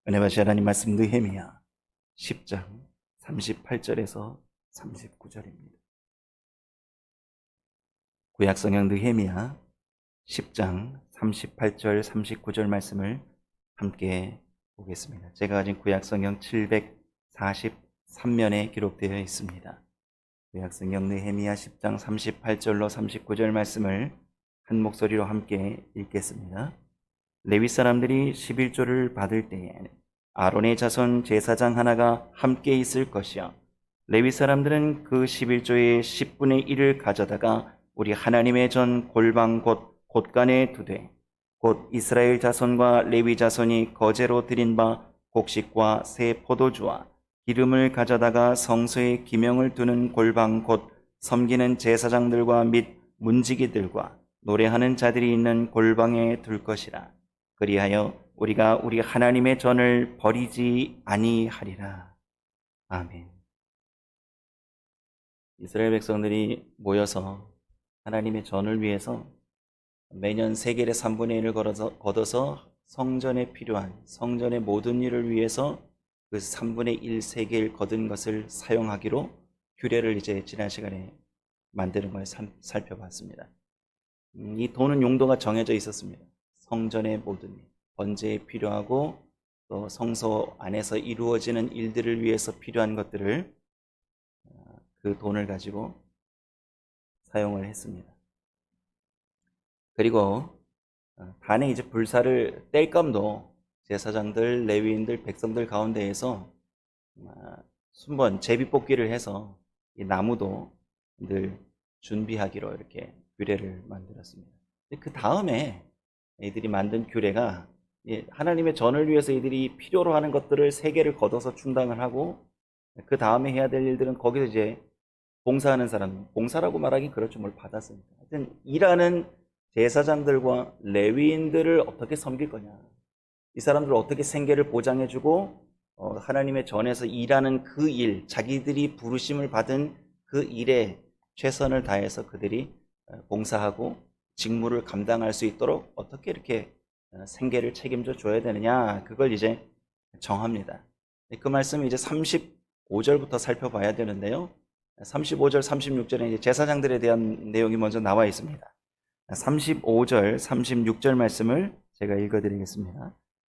은혜 받으시 하나님 말씀 느헤미야 10장 38절에서 39절입니다. 구약성경 느헤미야 10장 38절 39절 말씀을 함께 보겠습니다. 제가 가진 구약성경 743면에 기록되어 있습니다. 구약성경 느헤미야 10장 38절로 39절 말씀을 한 목소리로 함께 읽겠습니다. 레위 사람들이 11조를 받을 때에 아론의 자손 제사장 하나가 함께 있을 것이요, 레위 사람들은 그 11조의 10분의 1을 가져다가 우리 하나님의 전 골방 곧 곳간에 두되, 곧 이스라엘 자손과 레위 자손이 거제로 드린 바 곡식과 새 포도주와 기름을 가져다가 성소에 기명을 두는 골방 곧 섬기는 제사장들과 및 문지기들과 노래하는 자들이 있는 골방에 둘 것이라. 그리하여 우리가 우리 하나님의 전을 버리지 아니하리라. 아멘. 이스라엘 백성들이 모여서 하나님의 전을 위해서 매년 세겔의 3분의 1을 걷어서 성전에 필요한 성전의 모든 일을 위해서 그 3분의 1 세겔 거둔 것을 사용하기로 규례를 이제 지난 시간에 만드는 걸 살펴봤습니다. 이 돈은 용도가 정해져 있었습니다. 성전의 모든 일, 번제에 필요하고 또 성소 안에서 이루어지는 일들을 위해서 필요한 것들을 그 돈을 가지고 사용을 했습니다. 그리고 단에 이제 불사를 뗄 감도 제사장들, 레위인들, 백성들 가운데에서 순번 제비뽑기를 해서 이 나무도 늘 준비하기로 이렇게 규례를 만들었습니다. 그 다음에 이들이 만든 규례가 하나님의 전을 위해서 이들이 필요로 하는 것들을 세 개를 걷어서 충당을 하고, 그 다음에 해야 될 일들은 거기서 이제 봉사하는 사람, 봉사라고 말하긴 그렇죠. 뭘 받았으니까. 하여튼 일하는 제사장들과 레위인들을 어떻게 섬길 거냐, 이 사람들을 어떻게 생계를 보장해주고 하나님의 전에서 일하는 그 일, 자기들이 부르심을 받은 그 일에 최선을 다해서 그들이 봉사하고 직무를 감당할 수 있도록 어떻게 이렇게 생계를 책임져 줘야 되느냐, 그걸 이제 정합니다. 그 말씀을 이제 35절부터 살펴봐야 되는데요. 35절, 36절에 이제 제사장들에 대한 내용이 먼저 나와 있습니다. 35절, 36절 말씀을 제가 읽어드리겠습니다.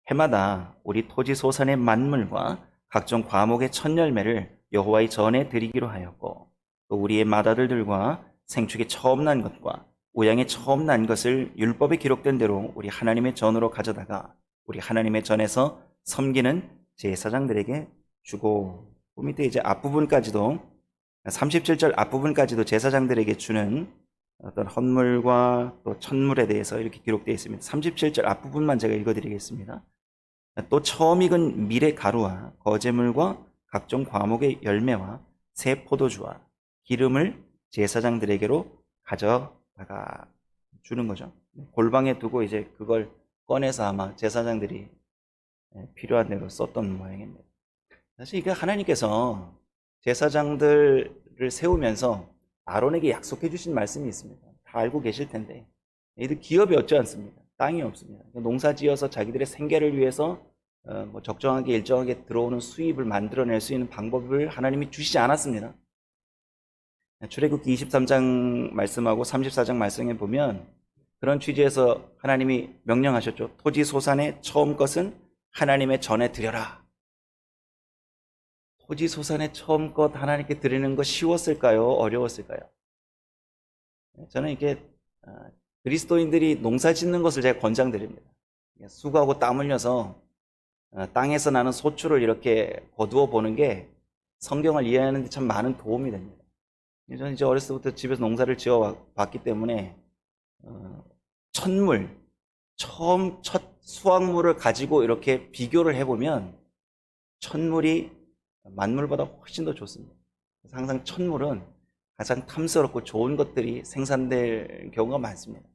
해마다 우리 토지 소산의 만물과 각종 과목의 첫 열매를 여호와의 전에 드리기로 하였고, 또 우리의 맏아들들과 생축이 처음 난 것과 우양이 처음 난 것을 율법에 기록된 대로 우리 하나님의 전으로 가져다가 우리 하나님의 전에서 섬기는 제사장들에게 주고, 그 밑에 이제 앞부분까지도 37절 앞부분까지도 제사장들에게 주는 어떤 헌물과 또 천물에 대해서 이렇게 기록되어 있습니다. 37절 앞부분만 제가 읽어드리겠습니다. 또 처음 익은 밀의 가루와 거제물과 각종 과목의 열매와 새 포도주와 기름을 제사장들에게로 가져다가 주는 거죠. 골방에 두고 이제 그걸 꺼내서 아마 제사장들이 필요한 대로 썼던 모양입니다. 사실 이게 하나님께서 제사장들을 세우면서 아론에게 약속해 주신 말씀이 있습니다. 다 알고 계실 텐데, 이들 기업이 없지 않습니다. 땅이 없습니다. 농사 지어서 자기들의 생계를 위해서 적정하게 일정하게 들어오는 수입을 만들어낼 수 있는 방법을 하나님이 주시지 않았습니다. 출애굽기 23장 말씀하고 34장 말씀에 보면 그런 취지에서 하나님이 명령하셨죠. 토지 소산의 처음 것은 하나님의 전에 드려라. 토지 소산의 처음 것 하나님께 드리는 거 쉬웠을까요? 어려웠을까요? 저는 이게 그리스도인들이 농사 짓는 것을 제가 권장드립니다. 수고하고 땀 흘려서 땅에서 나는 소출을 이렇게 거두어 보는 게 성경을 이해하는 데 참 많은 도움이 됩니다. 저는 이제 어렸을 때부터 집에서 농사를 지어 봤기 때문에 첫물, 첫 수확물을 가지고 이렇게 비교를 해보면 첫물이 만물보다 훨씬 더 좋습니다. 그래서 항상 첫물은 가장 탐스럽고 좋은 것들이 생산될 경우가 많습니다.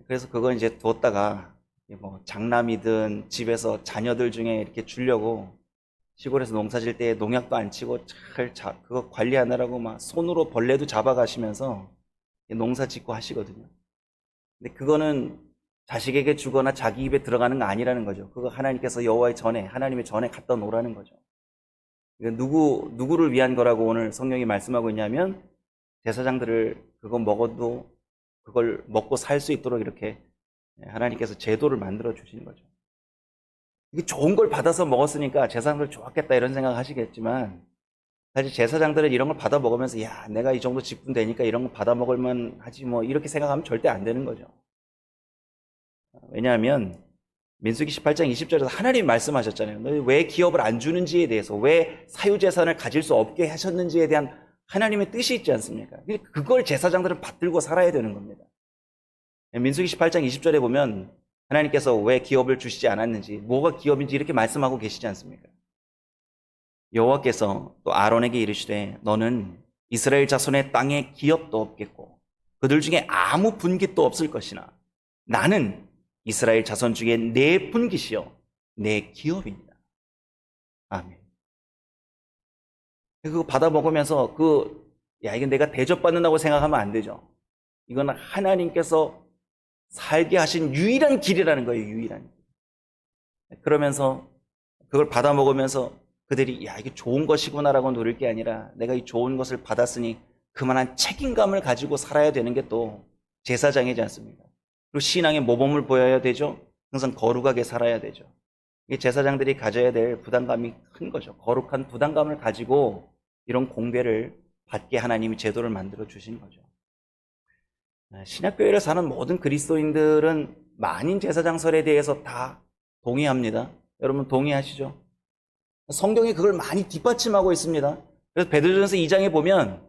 그래서 그건 이제 두었다가 뭐 장남이든 집에서 자녀들 중에 이렇게 주려고 시골에서 농사 질 때 농약도 안 치고 그거 관리하느라고 막 손으로 벌레도 잡아가시면서 농사 짓고 하시거든요. 근데 그거는 자식에게 주거나 자기 입에 들어가는 거 아니라는 거죠. 그거 하나님께서 여호와의 전에, 하나님의 전에 갖다 놓으라는 거죠. 이거 누구를 위한 거라고 오늘 성경이 말씀하고 있냐면, 제사장들을 그거 먹어도 그걸 먹고 살 수 있도록 이렇게 하나님께서 제도를 만들어 주신 거죠. 이게 좋은 걸 받아서 먹었으니까 제사장들 좋았겠다 이런 생각 하시겠지만, 사실 제사장들은 이런 걸 받아 먹으면서 야, 내가 이 정도 직분 되니까 이런 거 받아 먹을만 하지 뭐 이렇게 생각하면 절대 안 되는 거죠. 왜냐하면 민수기 18장 20절에서 하나님이 말씀하셨잖아요. 너희 왜 기업을 안 주는지에 대해서, 왜 사유재산을 가질 수 없게 하셨는지에 대한 하나님의 뜻이 있지 않습니까? 그걸 제사장들은 받들고 살아야 되는 겁니다. 민수기 18장 20절에 보면 하나님께서 왜 기업을 주시지 않았는지, 뭐가 기업인지 이렇게 말씀하고 계시지 않습니까? 여호와께서 또 아론에게 이르시되 너는 이스라엘 자손의 땅에 기업도 없겠고 그들 중에 아무 분깃도 없을 것이나 나는 이스라엘 자손 중에 내 분깃이요 내 기업입니다. 아멘. 그거 받아 먹으면서 이건 내가 대접받는다고 생각하면 안 되죠. 이건 하나님께서 살게 하신 유일한 길이라는 거예요. 유일한 길. 그러면서 그걸 받아 먹으면서 그들이 야, 이게 좋은 것이구나라고 누릴 게 아니라 내가 이 좋은 것을 받았으니 그만한 책임감을 가지고 살아야 되는 게 또 제사장이지 않습니까? 그리고 신앙의 모범을 보여야 되죠. 항상 거룩하게 살아야 되죠. 이게 제사장들이 가져야 될 부담감이 큰 거죠. 거룩한 부담감을 가지고 이런 공배를 받게 하나님이 제도를 만들어 주신 거죠. 신약교회를 사는 모든 그리스도인들은 만인 제사장설에 대해서 다 동의합니다. 여러분 동의하시죠? 성경이 그걸 많이 뒷받침하고 있습니다. 그래서 베드로전서 2장에 보면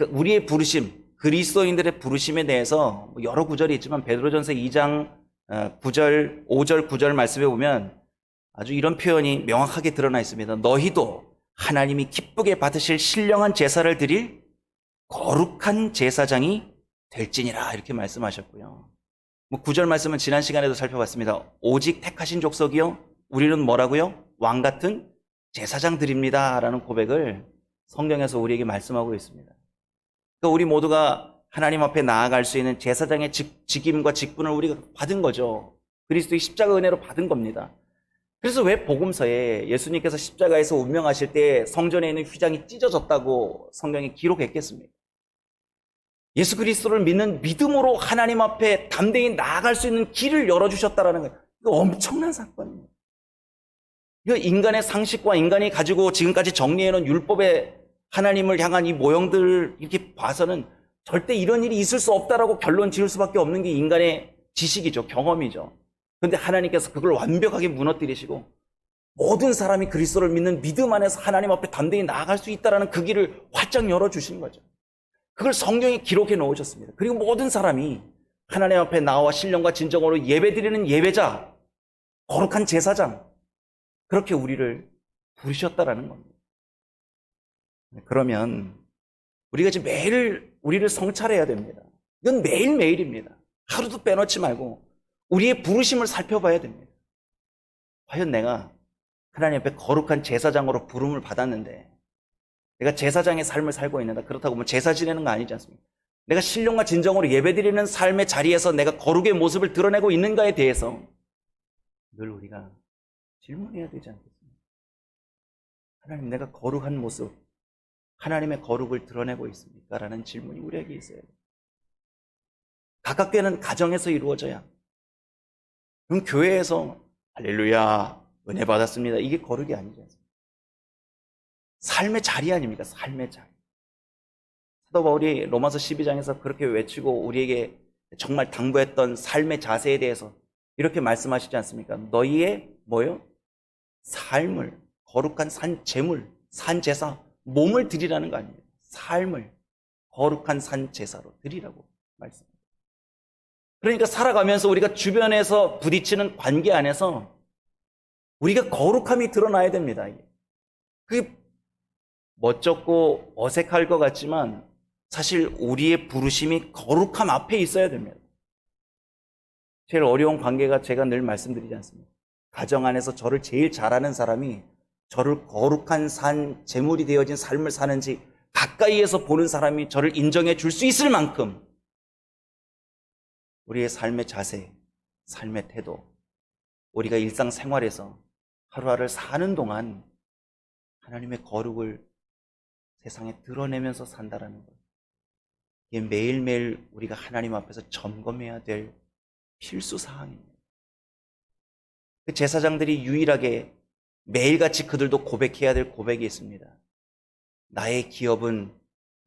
우리의 부르심, 그리스도인들의 부르심에 대해서 여러 구절이 있지만 베드로전서 2장 9절, 5절, 9절 말씀에 보면 아주 이런 표현이 명확하게 드러나 있습니다. 너희도 하나님이 기쁘게 받으실 신령한 제사를 드릴 거룩한 제사장이 될지니라 이렇게 말씀하셨고요. 9절 말씀은 지난 시간에도 살펴봤습니다. 오직 택하신 족속이요 우리는 뭐라고요? 왕같은 제사장들입니다 라는 고백을 성경에서 우리에게 말씀하고 있습니다. 그러니까 우리 모두가 하나님 앞에 나아갈 수 있는 제사장의 직임과 직분을 우리가 받은 거죠. 그리스도의 십자가 은혜로 받은 겁니다. 그래서 왜 복음서에 예수님께서 십자가에서 운명하실 때 성전에 있는 휘장이 찢어졌다고 성경에 기록했겠습니까? 예수 그리스도를 믿는 믿음으로 하나님 앞에 담대히 나아갈 수 있는 길을 열어주셨다는 거예요. 이거 엄청난 사건입니다. 이거 인간의 상식과 인간이 가지고 지금까지 정리해놓은 율법의 하나님을 향한 이 모형들을 이렇게 봐서는 절대 이런 일이 있을 수 없다라고 결론 지을 수밖에 없는 게 인간의 지식이죠. 경험이죠. 그런데 하나님께서 그걸 완벽하게 무너뜨리시고 모든 사람이 그리스도를 믿는 믿음 안에서 하나님 앞에 담대히 나아갈 수 있다는 그 길을 활짝 열어주신 거죠. 그걸 성경에 기록해 놓으셨습니다. 그리고 모든 사람이 하나님 앞에 나와 신령과 진정으로 예배드리는 예배자, 거룩한 제사장, 그렇게 우리를 부르셨다라는 겁니다. 그러면 우리가 이제 매일 우리를 성찰해야 됩니다. 이건 매일매일입니다. 하루도 빼놓지 말고 우리의 부르심을 살펴봐야 됩니다. 과연 내가 하나님 앞에 거룩한 제사장으로 부름을 받았는데 내가 제사장의 삶을 살고 있는다. 그렇다고 뭐 제사 지내는 거 아니지 않습니까? 내가 신령과 진정으로 예배드리는 삶의 자리에서 내가 거룩의 모습을 드러내고 있는가에 대해서 늘 우리가 질문해야 되지 않겠습니까? 하나님, 내가 거룩한 모습, 하나님의 거룩을 드러내고 있습니까? 라는 질문이 우리에게 있어야 돼요. 가깝게는 가정에서 이루어져야, 그럼 교회에서 할렐루야 은혜 받았습니다, 이게 거룩이 아니지 않습니까? 삶의 자리 아닙니까? 삶의 자리. 사도 바울이 로마서 12장에서 그렇게 외치고 우리에게 정말 당부했던 삶의 자세에 대해서 이렇게 말씀하시지 않습니까? 너희의 뭐요? 삶을, 거룩한 산 제물, 산 제사, 몸을 드리라는 거 아닙니까? 삶을 거룩한 산 제사로 드리라고 말씀합니다. 그러니까 살아가면서 우리가 주변에서 부딪히는 관계 안에서 우리가 거룩함이 드러나야 됩니다. 그게 멋쩍고 어색할 것 같지만 사실 우리의 부르심이 거룩함 앞에 있어야 됩니다. 제일 어려운 관계가 제가 늘 말씀드리지 않습니까? 가정 안에서 저를 제일 잘하는 사람이 저를 거룩한 산 제물이 되어진 삶을 사는지 가까이에서 보는 사람이 저를 인정해 줄 수 있을 만큼 우리의 삶의 자세, 삶의 태도, 우리가 일상생활에서 하루하루를 사는 동안 하나님의 거룩을 세상에 드러내면서 산다라는 것. 이게 매일매일 우리가 하나님 앞에서 점검해야 될 필수 사항입니다. 그 제사장들이 유일하게 매일같이 그들도 고백해야 될 고백이 있습니다. 나의 기업은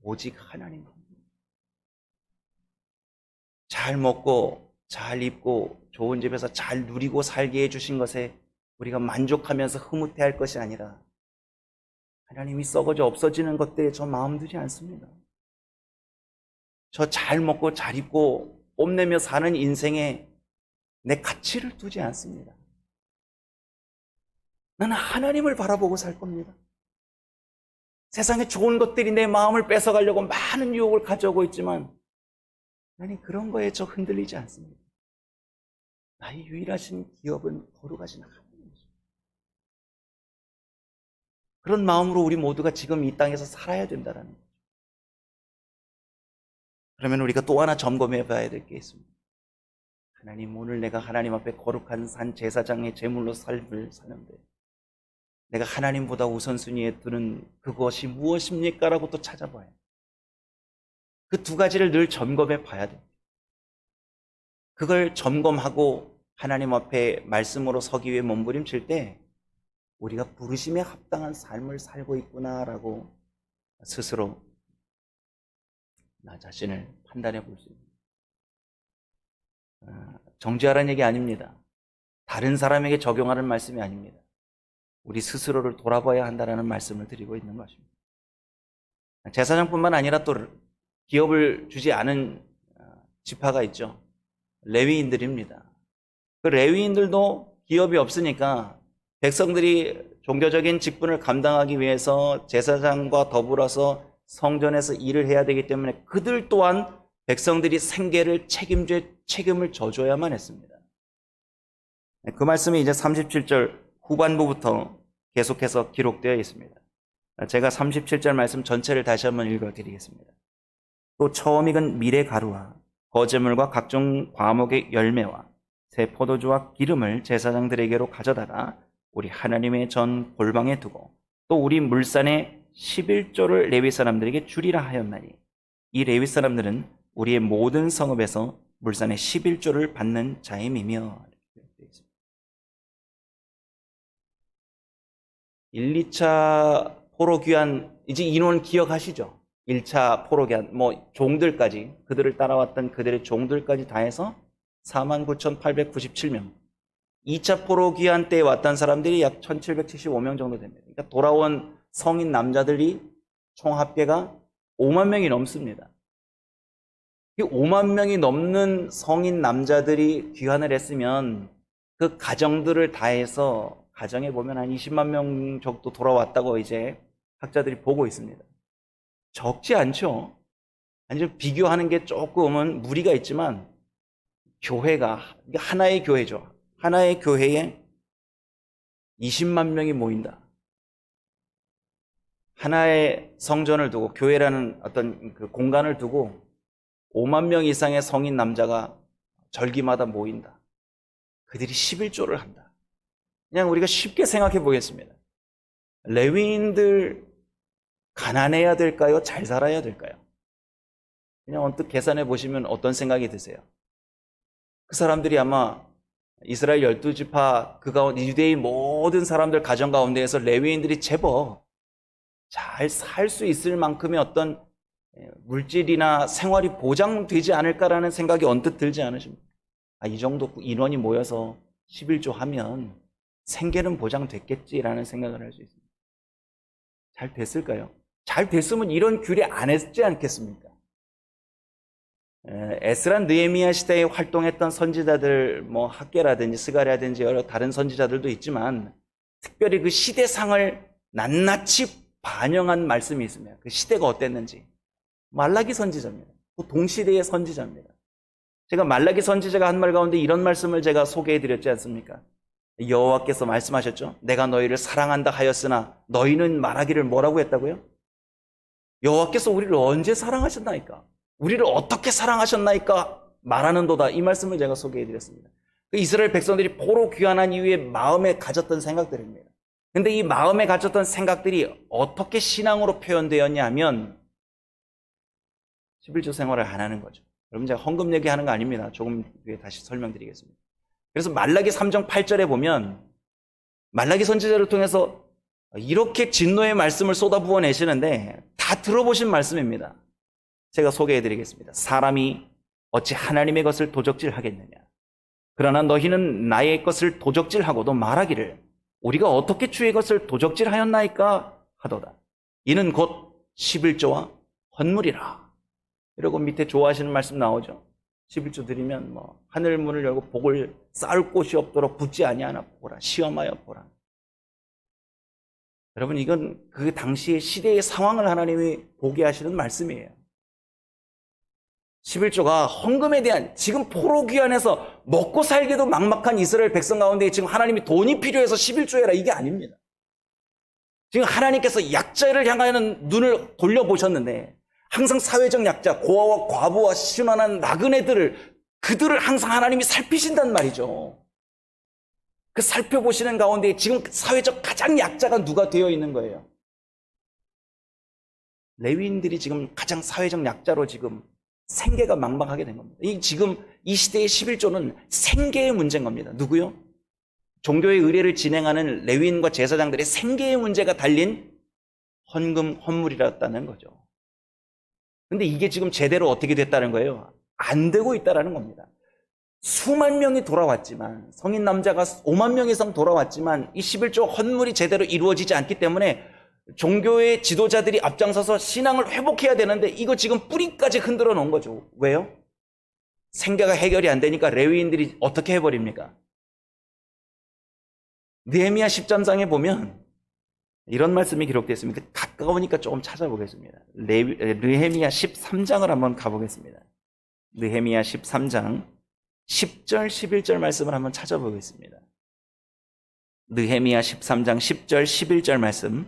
오직 하나님. 잘 먹고 잘 입고 좋은 집에서 잘 누리고 살게 해주신 것에 우리가 만족하면서 흐뭇해할 것이 아니라 하나님이 썩어져 없어지는 것들에 저 마음 두지 않습니다. 저 잘 먹고 잘 입고 뽐내며 사는 인생에 내 가치를 두지 않습니다. 나는 하나님을 바라보고 살 겁니다. 세상에 좋은 것들이 내 마음을 뺏어가려고 많은 유혹을 가져오고 있지만 나는 그런 거에 저 흔들리지 않습니다. 나의 유일하신 기업은 거룩하신 하나님이죠. 그런 마음으로 우리 모두가 지금 이 땅에서 살아야 된다는 거죠. 그러면 우리가 또 하나 점검해 봐야 될 게 있습니다. 하나님, 오늘 내가 하나님 앞에 거룩한 산 제사장의 제물로 삶을 사는데 내가 하나님보다 우선순위에 두는 그것이 무엇입니까? 라고 또 찾아봐요. 그 두 가지를 늘 점검해 봐야 됩니다. 그걸 점검하고 하나님 앞에 말씀으로 서기 위해 몸부림칠 때 우리가 부르심에 합당한 삶을 살고 있구나라고 스스로 나 자신을 판단해 볼 수 있습니다. 정죄하라는 얘기 아닙니다. 다른 사람에게 적용하는 말씀이 아닙니다. 우리 스스로를 돌아봐야 한다는 말씀을 드리고 있는 것입니다. 제사장뿐만 아니라 또 기업을 주지 않은 지파가 있죠. 레위인들입니다. 그 레위인들도 기업이 없으니까 백성들이 종교적인 직분을 감당하기 위해서 제사장과 더불어서 성전에서 일을 해야 되기 때문에 그들 또한 백성들이 생계를 책임을 져줘야만 했습니다. 그 말씀이 이제 37절 후반부부터 계속해서 기록되어 있습니다. 제가 37절 말씀 전체를 다시 한번 읽어드리겠습니다. 또 처음 익은 밀의 가루와 거제물과 각종 과목의 열매와 새 포도주와 기름을 제사장들에게로 가져다가 우리 하나님의 전 골방에 두고 또 우리 물산의 11조를 레위 사람들에게 주리라 하였나니 이 레위 사람들은 우리의 모든 성읍에서 물산의 11조를 받는 자임이며 1, 2차 포로 귀환 이제 인원 기억하시죠? 1차 포로 귀환 종들까지 그들을 따라왔던 그들의 종들까지 다 해서 49,897명 2차 포로 귀환 때에 왔던 사람들이 약 1,775명 정도 됩니다. 그러니까 돌아온 성인 남자들이 총 합계가 5만 명이 넘습니다. 이 5만 명이 넘는 성인 남자들이 귀환을 했으면 그 가정들을 다 해서 가정에 보면 한 20만 명 정도 돌아왔다고 이제 학자들이 보고 있습니다. 적지 않죠. 아니 비교하는 게 조금은 무리가 있지만 교회가 하나의 교회죠. 하나의 교회에 20만 명이 모인다. 하나의 성전을 두고 교회라는 어떤 그 공간을 두고 5만 명 이상의 성인 남자가 절기마다 모인다. 그들이 11조를 한다. 그냥 우리가 쉽게 생각해 보겠습니다. 레위인들 가난해야 될까요? 잘 살아야 될까요? 그냥 언뜻 계산해 보시면 어떤 생각이 드세요? 그 사람들이 아마 이스라엘 12지파 그 가운데 유대인 모든 사람들 가정 가운데에서 레위인들이 제법 잘 살 수 있을 만큼의 어떤 물질이나 생활이 보장되지 않을까라는 생각이 언뜻 들지 않으십니까? 이 정도 인원이 모여서 11조 하면 생계는 보장됐겠지라는 생각을 할 수 있습니다. 잘 됐을까요? 잘 됐으면 이런 규례 안 했지 않겠습니까? 에스라 느헤미야 시대에 활동했던 선지자들 학계라든지 스가랴라든지 여러 다른 선지자들도 있지만 특별히 그 시대상을 낱낱이 반영한 말씀이 있습니다. 그 시대가 어땠는지. 말라기 선지자입니다. 그 동시대의 선지자입니다. 제가 말라기 선지자가 한 말 가운데 이런 말씀을 제가 소개해 드렸지 않습니까? 여호와께서 말씀하셨죠. 내가 너희를 사랑한다 하였으나 너희는 말하기를 뭐라고 했다고요? 여호와께서 우리를 언제 사랑하셨나이까? 우리를 어떻게 사랑하셨나이까? 말하는도다. 이 말씀을 제가 소개해 드렸습니다. 그 이스라엘 백성들이 포로 귀환한 이후에 마음에 가졌던 생각들입니다. 근데 이 마음에 가졌던 생각들이 어떻게 신앙으로 표현되었냐 하면 11조 생활을 안 하는 거죠. 여러분, 제가 헌금 얘기하는 거 아닙니다. 조금 뒤에 다시 설명드리겠습니다. 그래서 말라기 3장 8절에 보면 말라기 선지자를 통해서 이렇게 진노의 말씀을 쏟아부어 내시는데 다 들어보신 말씀입니다. 제가 소개해드리겠습니다. 사람이 어찌 하나님의 것을 도적질하겠느냐. 그러나 너희는 나의 것을 도적질하고도 말하기를 우리가 어떻게 주의 것을 도적질하였나이까 하도다. 이는 곧 11조와 헌물이라. 이러고 밑에 좋아하시는 말씀 나오죠. 11조 드리면 뭐 하늘 문을 열고 복을 쌓을 곳이 없도록 붙지 아니하나 보라. 시험하여 보라. 여러분, 이건 그 당시의 시대의 상황을 하나님이 보게 하시는 말씀이에요. 11조가 헌금에 대한, 지금 포로 귀환해서 먹고 살기도 막막한 이스라엘 백성 가운데 지금 하나님이 돈이 필요해서 11조 해라, 이게 아닙니다. 지금 하나님께서 약자를 향하는 눈을 돌려보셨는데 항상 사회적 약자, 고아와 과부와 신원한 나그네들을, 그들을 항상 하나님이 살피신단 말이죠. 그 살펴보시는 가운데 지금 사회적 가장 약자가 누가 되어 있는 거예요? 레위인들이 지금 가장 사회적 약자로 지금 생계가 막막하게 된 겁니다. 지금 이 시대의 11조는 생계의 문제인 겁니다. 누구요? 종교의 의례를 진행하는 레위인과 제사장들의 생계의 문제가 달린 헌금, 헌물이었다는 거죠. 근데 이게 지금 제대로 어떻게 됐다는 거예요? 안 되고 있다는 겁니다. 수만 명이 돌아왔지만, 성인 남자가 5만 명 이상 돌아왔지만 이 11조 헌물이 제대로 이루어지지 않기 때문에 종교의 지도자들이 앞장서서 신앙을 회복해야 되는데 이거 지금 뿌리까지 흔들어 놓은 거죠. 왜요? 생계가 해결이 안 되니까 레위인들이 어떻게 해버립니까? 느헤미야 10장에 보면 이런 말씀이 기록되어 있습니다. 가까우니까 조금 찾아보겠습니다. 느헤미야 13장을 한번 가보겠습니다. 느헤미야 13장 10절 11절 말씀을 한번 찾아보겠습니다. 느헤미야 13장 10절 11절 말씀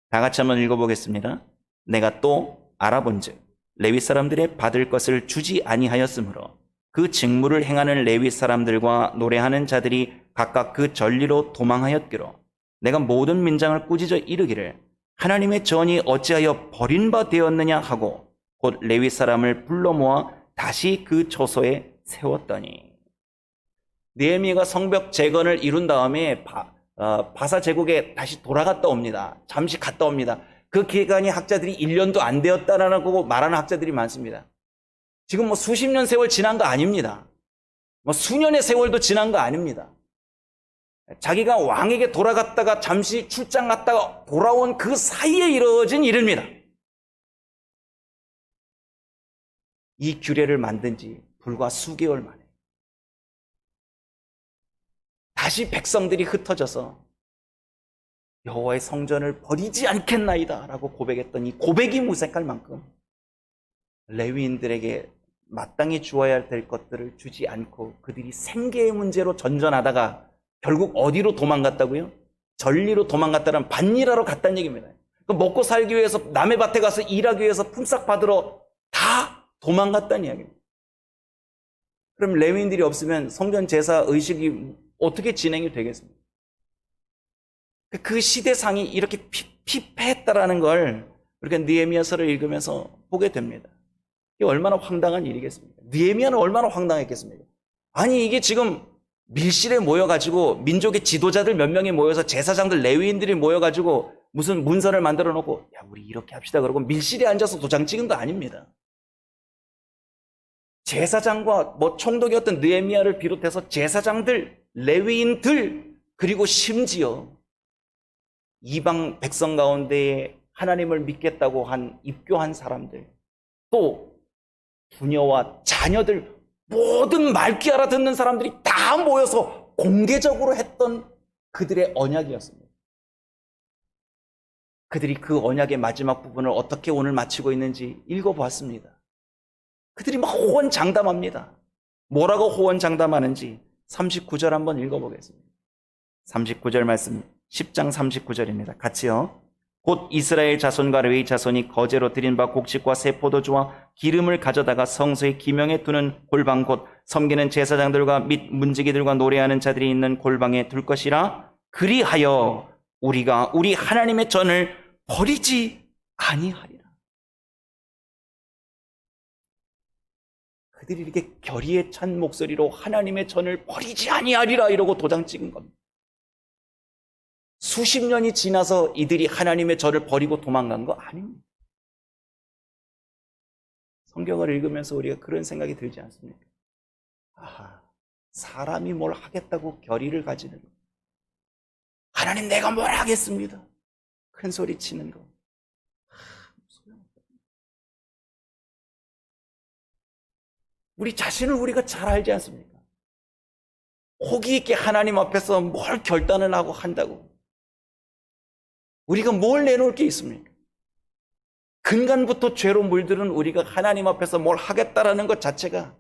다 같이 한번 읽어보겠습니다. 내가 또 알아본즉 레위 사람들의 받을 것을 주지 아니하였으므로 그 직무를 행하는 레위 사람들과 노래하는 자들이 각각 그 전리로 도망하였기로 내가 모든 민장을 꾸짖어 이르기를 하나님의 전이 어찌하여 버린 바 되었느냐 하고 곧 레위 사람을 불러 모아 다시 그 처소에 세웠더니. 느헤미야가 성벽 재건을 이룬 다음에 바사 제국에 다시 돌아갔다 옵니다. 잠시 갔다 옵니다. 그 기간이 학자들이 1년도 안 되었다라고 말하는 학자들이 많습니다. 지금 뭐 수십 년 세월 지난 거 아닙니다. 뭐 수년의 세월도 지난 거 아닙니다. 자기가 왕에게 돌아갔다가 잠시 출장 갔다가 돌아온 그 사이에 이루어진 일입니다. 이 규례를 만든 지 불과 수개월 만에 다시 백성들이 흩어져서 여호와의 성전을 버리지 않겠나이다 라고 고백했던 이 고백이 무색할 만큼 레위인들에게 마땅히 주어야 될 것들을 주지 않고 그들이 생계의 문제로 전전하다가 결국 어디로 도망갔다고요? 전리로 도망갔다는 반일하러 갔다는 얘기입니다. 먹고 살기 위해서 남의 밭에 가서 일하기 위해서 품삯 받으러 다 도망갔다는 이야기입니다. 그럼 레위인들이 없으면 성전 제사 의식이 어떻게 진행이 되겠습니까? 그 시대상이 이렇게 피폐했다라는 걸 우리가 느헤미야서를 읽으면서 보게 됩니다. 이게 얼마나 황당한 일이겠습니까? 느헤미야는 얼마나 황당했겠습니까? 아니 이게 지금 밀실에 모여가지고 민족의 지도자들 몇 명이 모여서 제사장들 레위인들이 모여가지고 무슨 문서를 만들어 놓고 야 우리 이렇게 합시다 그러고 밀실에 앉아서 도장 찍은 거 아닙니다. 제사장과 총독이었던 느헤미야를 비롯해서 제사장들, 레위인들 그리고 심지어 이방 백성 가운데에 하나님을 믿겠다고 한 입교한 사람들 또 부녀와 자녀들 모든 맑게 알아듣는 사람들이 다 모여서 공개적으로 했던 그들의 언약이었습니다. 그들이 그 언약의 마지막 부분을 어떻게 오늘 마치고 있는지 읽어보았습니다. 그들이 막 호언장담합니다. 뭐라고 호언장담하는지 39절 한번 읽어보겠습니다. 39절 말씀 10장 39절입니다. 같이요. 곧 이스라엘 자손과 레위 자손이 거제로 드린 바 곡식과 새 포도주와 기름을 가져다가 성소의 기명에 두는 골방 곧 섬기는 제사장들과 및 문지기들과 노래하는 자들이 있는 골방에 둘 것이라. 그리하여 우리가 우리 하나님의 전을 버리지 아니하리라. 그들이 이렇게 결의에 찬 목소리로 하나님의 전을 버리지 아니하리라 이러고 도장 찍은 겁니다. 수십 년이 지나서 이들이 하나님의 전을 버리고 도망간 거 아닙니다. 성경을 읽으면서 우리가 그런 생각이 들지 않습니까? 아하, 사람이 뭘 하겠다고 결의를 가지는 거. 하나님 내가 뭘 하겠습니다. 큰 소리 치는 거. 우리 자신을 우리가 잘 알지 않습니까? 호기 있게 하나님 앞에서 뭘 결단을 하고 한다고. 우리가 뭘 내놓을 게 있습니까? 근간부터 죄로 물들은 우리가 하나님 앞에서 뭘 하겠다라는 것 자체가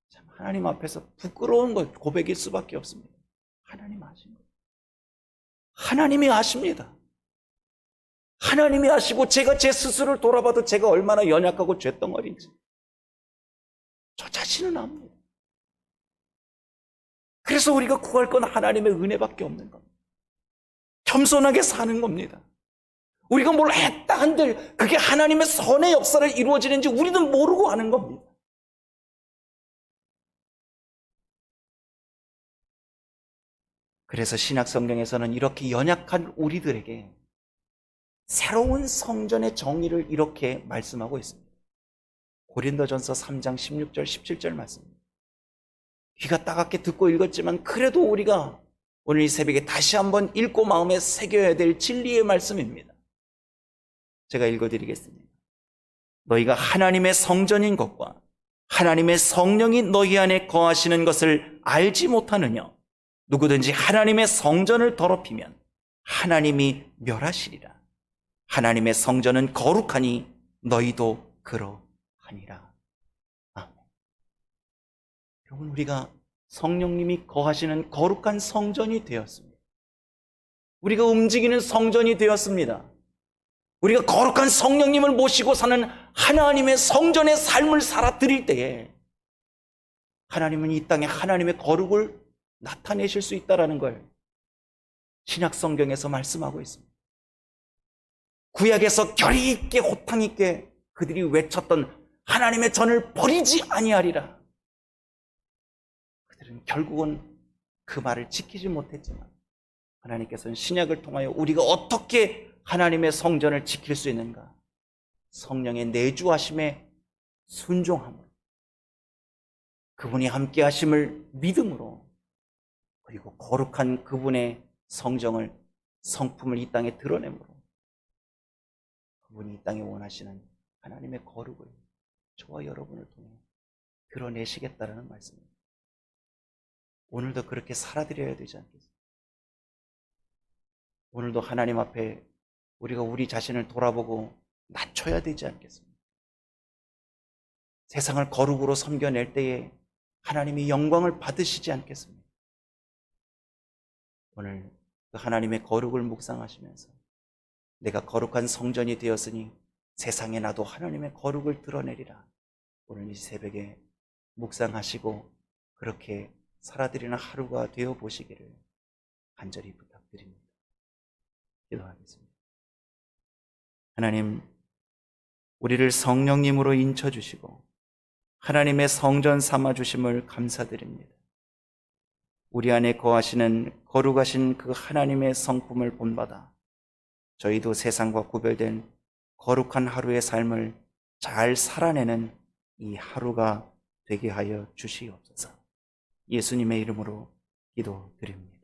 참 하나님 앞에서 부끄러운 것 고백일 수밖에 없습니다. 하나님 아신 거예요. 하나님이 아십니다. 하나님이 아시고 제가 제 스스로를 돌아봐도 제가 얼마나 연약하고 죄덩어리인지 저 자신은 압니다. 그래서 우리가 구할 건 하나님의 은혜밖에 없는 겁니다. 겸손하게 사는 겁니다. 우리가 뭘 했다 한들 그게 하나님의 선의 역사를 이루어지는지 우리는 모르고 하는 겁니다. 그래서 신약 성경에서는 이렇게 연약한 우리들에게 새로운 성전의 정의를 이렇게 말씀하고 있습니다. 고린도전서 3장 16절 17절 말씀입니다. 귀가 따갑게 듣고 읽었지만 그래도 우리가 오늘 이 새벽에 다시 한번 읽고 마음에 새겨야 될 진리의 말씀입니다. 제가 읽어드리겠습니다. 너희가 하나님의 성전인 것과 하나님의 성령이 너희 안에 거하시는 것을 알지 못하느냐? 누구든지 하나님의 성전을 더럽히면 하나님이 멸하시리라. 하나님의 성전은 거룩하니 너희도 그러하니라. 아멘. 여러분, 우리가 성령님이 거하시는 거룩한 성전이 되었습니다. 우리가 움직이는 성전이 되었습니다. 우리가 거룩한 성령님을 모시고 사는 하나님의 성전의 삶을 살아드릴 때에 하나님은 이 땅에 하나님의 거룩을 나타내실 수 있다는 걸 신약 성경에서 말씀하고 있습니다. 구약에서 결의 있게 호탕 있게 그들이 외쳤던 하나님의 전을 버리지 아니하리라. 그들은 결국은 그 말을 지키지 못했지만 하나님께서는 신약을 통하여 우리가 어떻게 하나님의 성전을 지킬 수 있는가? 성령의 내주하심에 순종함으로, 그분이 함께 하심을 믿음으로, 그리고 거룩한 그분의 성품을 이 땅에 드러내므로 그분이 이 땅에 원하시는 하나님의 거룩을 저와 여러분을 통해 드러내시겠다라는 말씀입니다. 오늘도 그렇게 살아드려야 되지 않겠습니까? 오늘도 하나님 앞에 우리가 우리 자신을 돌아보고 낮춰야 되지 않겠습니까? 세상을 거룩으로 섬겨낼 때에 하나님이 영광을 받으시지 않겠습니까? 오늘 그 하나님의 거룩을 묵상하시면서 내가 거룩한 성전이 되었으니 세상에 나도 하나님의 거룩을 드러내리라. 오늘 이 새벽에 묵상하시고 그렇게 살아드리는 하루가 되어 보시기를 간절히 부탁드립니다. 기도하겠습니다. 하나님, 우리를 성령님으로 인쳐주시고 하나님의 성전 삼아주심을 감사드립니다. 우리 안에 거하시는 거룩하신 그 하나님의 성품을 본받아 저희도 세상과 구별된 거룩한 하루의 삶을 잘 살아내는 이 하루가 되게 하여 주시옵소서. 예수님의 이름으로 기도드립니다.